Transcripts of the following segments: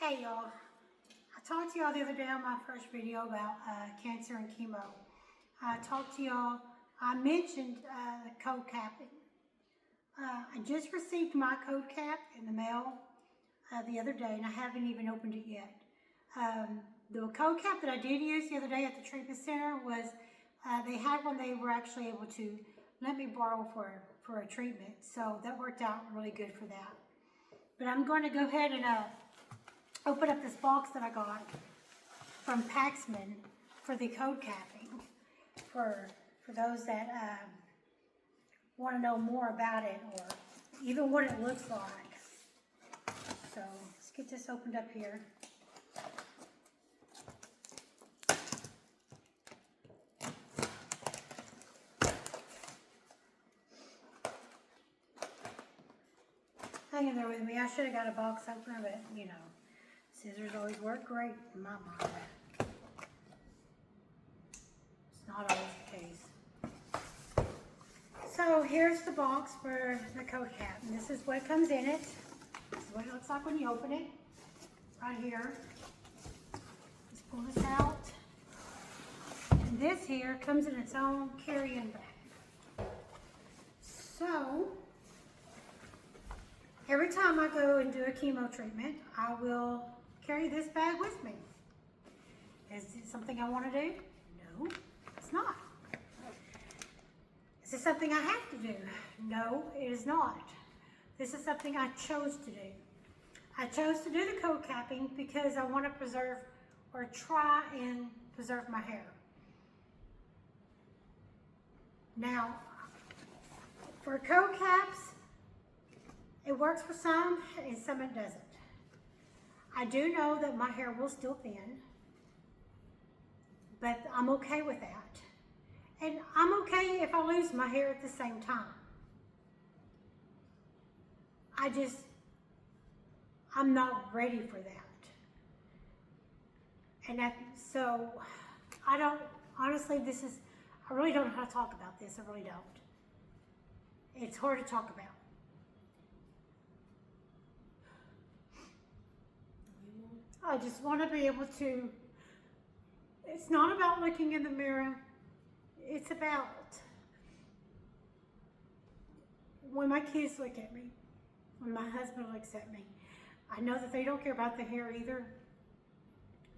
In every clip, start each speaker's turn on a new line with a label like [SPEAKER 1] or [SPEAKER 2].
[SPEAKER 1] Hey y'all, I talked to y'all the other day on my first video about cancer and chemo. I talked to y'all, I mentioned the code capping. I just received my code cap in the mail the other day and I haven't even opened it yet. The code cap that I did use the other day at the treatment center was, they had one they were actually able to let me borrow for a treatment. So that worked out really good for that. But I'm going to go ahead and open up this box that I got from Paxman for the code capping for those that want to know more about it or even what it looks like. So let's get this opened up here. Hang in there with me. I should have got a box opener, but you know, scissors always work great in my mind. It's not always the case. So here's the box for the code cap. And this is what comes in it. This is what it looks like when you open it. Right here. Let's pull this out. And this here comes in its own carry-in bag. So every time I go and do a chemo treatment, I will carry this bag with me. Is it something I want to do? No, it's not. Is it something I have to do? No, it is not. This is something I chose to do. I chose to do the code capping because I want to preserve or try and preserve my hair. Now, for code caps, it works for some and some it doesn't. I do know that my hair will still thin, but I'm okay with that. And I'm okay if I lose my hair at the same time. I'm not ready for that. And so I don't, honestly, I really don't know how to talk about this. I really don't. It's hard to talk about. I just want to be able to, it's not about looking in the mirror. It's about when my kids look at me, when my husband looks at me. I know that they don't care about the hair either,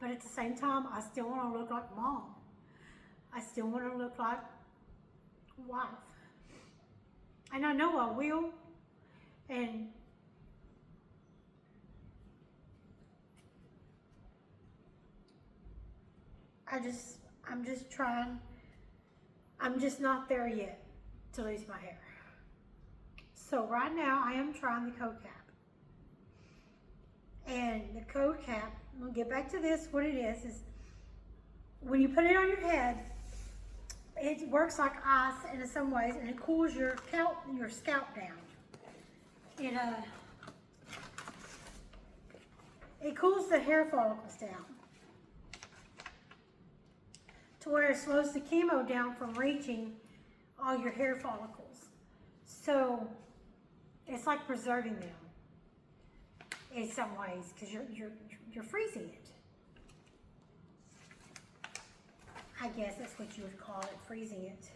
[SPEAKER 1] but at the same time, I still want to look like mom. I still want to look like wife. And I know I will. And I'm just trying. I'm just not there yet to lose my hair. So right now I am trying the code cap. And the code cap, we'll get back to this, what it is when you put it on your head, it works like ice in some ways and it cools your scalp down. It cools the hair follicles down to where it slows the chemo down from reaching all your hair follicles. So it's like preserving them in some ways because you're freezing it. I guess that's what you would call it, freezing it.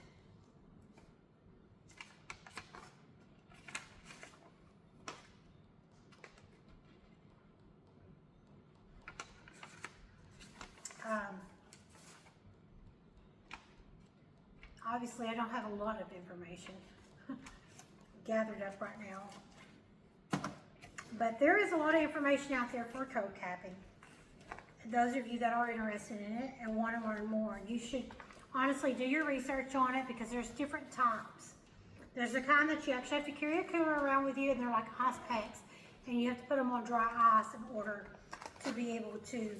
[SPEAKER 1] Obviously, I don't have a lot of information gathered up right now. But there is a lot of information out there for code capping. Those of you that are interested in it and want to learn more, you should honestly do your research on it because there's different types. There's the kind that you actually have to carry a cooler around with you and they're like ice packs and you have to put them on dry ice in order to be able to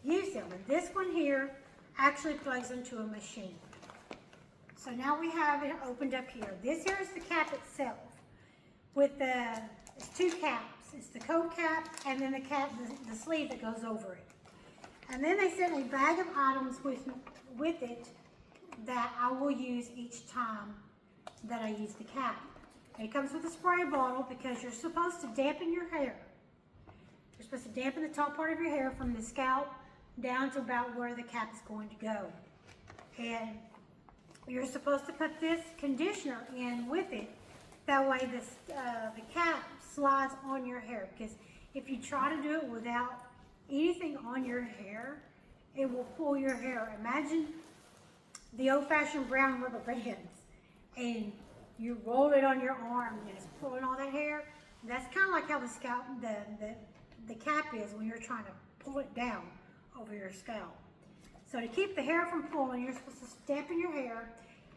[SPEAKER 1] use them. And this one here actually plugs into a machine. So now we have it opened up here. This here is the cap itself with it's two caps. It's the code cap and then the cap, the sleeve that goes over it. And then they sent a bag of items with it that I will use each time that I use the cap. And it comes with a spray bottle because you're supposed to dampen your hair. You're supposed to dampen the top part of your hair from the scalp down to about where the cap is going to go. And you're supposed to put this conditioner in with it. That way the cap slides on your hair, because if you try to do it without anything on your hair, it will pull your hair. Imagine the old-fashioned brown rubber bands, and you roll it on your arm and it's pulling all that hair. That's kind of like how the scalp, the cap is when you're trying to pull it down over your scalp. So to keep the hair from pulling, you're supposed to dampen your hair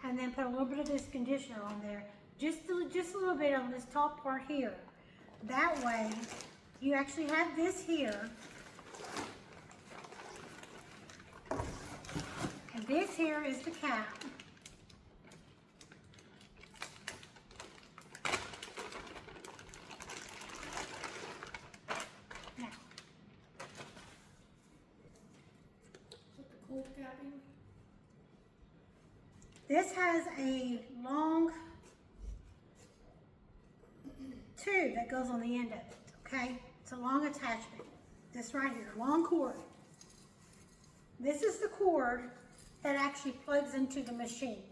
[SPEAKER 1] and then put a little bit of this conditioner on there, just a little bit on this top part here. That way, you actually have this here, and this here is the cap. Now,
[SPEAKER 2] With the cold capping.
[SPEAKER 1] this has a long tube that goes on the end of it, okay? It's a long attachment. This right here, long cord. This is the cord that actually plugs into the machine.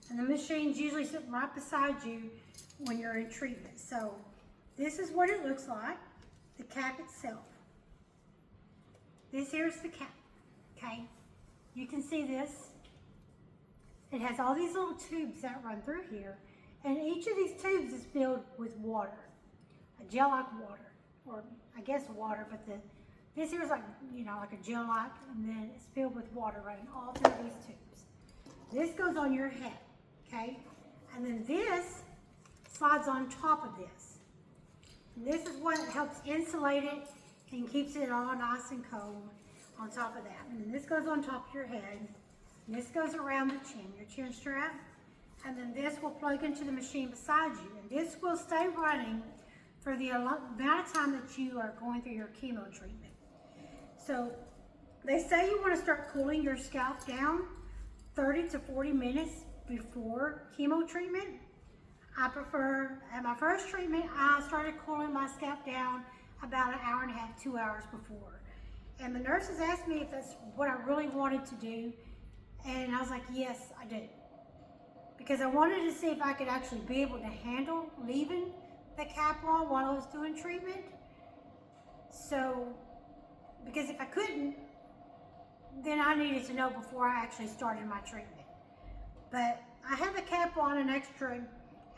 [SPEAKER 1] And the machine's usually sitting right beside you when you're in treatment. So this is what it looks like, the cap itself. This here's the cap, okay? You can see this. It has all these little tubes that run through here, and each of these tubes is filled with water, a gel-like water, or I guess water, but this here is like, you know, like a gel-like, and then it's filled with water running all through these tubes. This goes on your head, okay? And then this slides on top of this. And this is what helps insulate it and keeps it all nice and cold on top of that. And then this goes on top of your head. And this goes around the chin, your chin strap. And then this will plug into the machine beside you. And this will stay running for the amount of time that you are going through your chemo treatment. So they say you want to start cooling your scalp down 30 to 40 minutes before chemo treatment. I prefer, at my first treatment, I started cooling my scalp down about an hour and a half, 2 hours before. And the nurses asked me if that's what I really wanted to do. And I was like, yes, I do. Because I wanted to see if I could actually be able to handle leaving the cap on while I was doing treatment. So, because if I couldn't, then I needed to know before I actually started my treatment. But I had the cap on an extra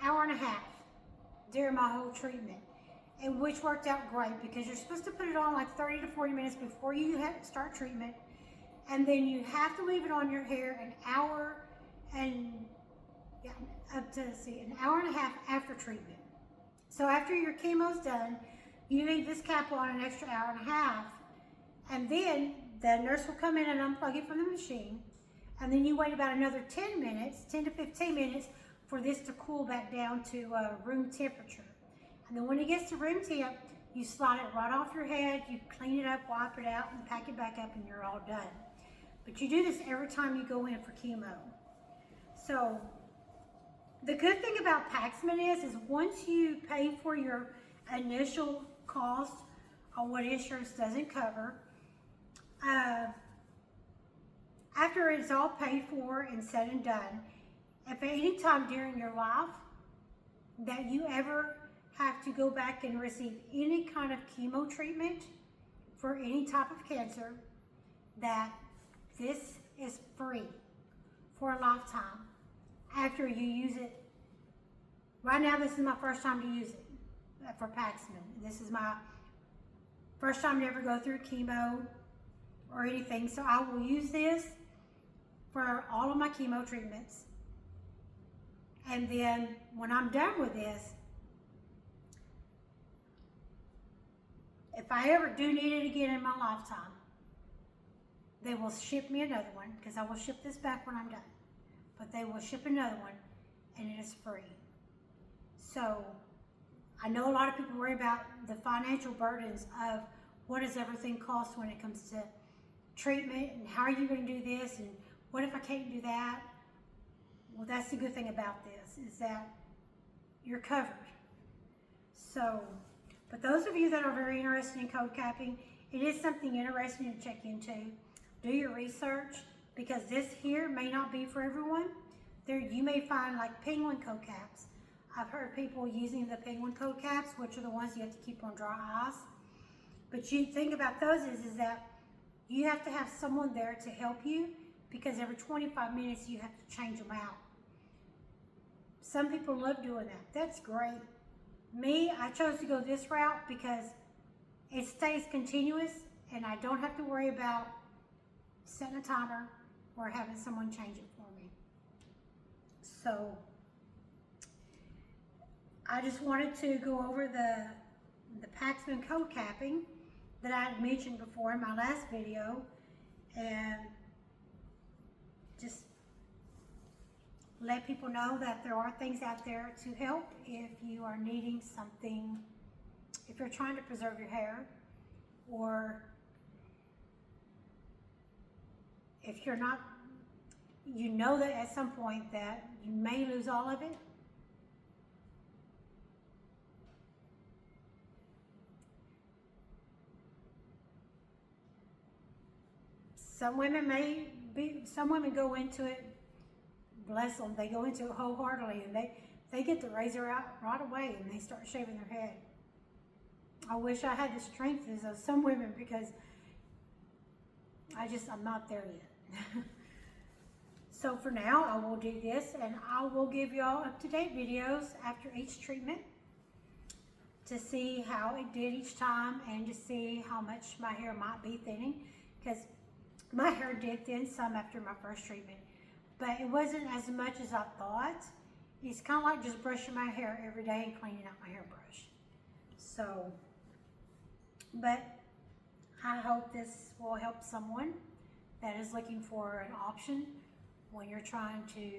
[SPEAKER 1] hour and a half during my whole treatment, and which worked out great because you're supposed to put it on like 30 to 40 minutes before you start treatment, and then you have to leave it on your hair an hour and an hour and a half after treatment. So after your chemo's done, you leave this cap on an extra hour and a half, and then the nurse will come in and unplug it from the machine, and then you wait about another 10 minutes, 10 to 15 minutes, for this to cool back down to room temperature. And then when it gets to room temp, you slide it right off your head, you clean it up, wipe it out, and pack it back up, and you're all done. But you do this every time you go in for chemo. So the good thing about Paxman is once you pay for your initial cost on what insurance doesn't cover, after it's all paid for and said and done, if at any time during your life that you ever have to go back and receive any kind of chemo treatment for any type of cancer, that this is free for a lifetime after you use it. Right now, this is my first time to use it for Paxman. This is my first time to ever go through chemo or anything, so I will use this for all of my chemo treatments. And then when I'm done with this, if I ever do need it again in my lifetime, they will ship me another one, because I will ship this back when I'm done. But they will ship another one, and it is free. So I know a lot of people worry about the financial burdens of what does everything cost when it comes to treatment, and how are you going to do this, and what if I can't do that? Well, that's the good thing about this, is that you're covered. So, but those of you that are very interested in cold capping, it is something interesting to check into. Do your research, because this here may not be for everyone. There, you may find like penguin cold caps. I've heard people using the penguin cold caps, which are the ones you have to keep on dry ice. But you think about those is that you have to have someone there to help you, because every 25 minutes you have to change them out. Some people love doing that. That's great. Me, I chose to go this route because it stays continuous and I don't have to worry about setting a timer or having someone change it for me. So I just wanted to go over the Paxman cold capping that I had mentioned before in my last video, and just let people know that there are things out there to help if you are needing something, if you're trying to preserve your hair, or if you're not, you know that at some point that you may lose all of it. Some women go into it, bless them, they go into it wholeheartedly, and they get the razor out right away and they start shaving their head. I wish I had the strength as some women, because I'm not there yet. So for now, I will do this, and I will give y'all up-to-date videos after each treatment to see how it did each time and to see how much my hair might be thinning, because my hair did thin some after my first treatment, but it wasn't as much as I thought. It's kind of like just brushing my hair every day and cleaning out my hairbrush. So, but I hope this will help someone that is looking for an option when you're trying to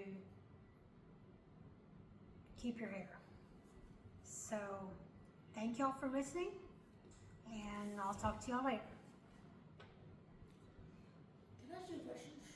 [SPEAKER 1] keep your hair. So, thank y'all for listening, and I'll talk to y'all later.
[SPEAKER 2] Can I ask you a question?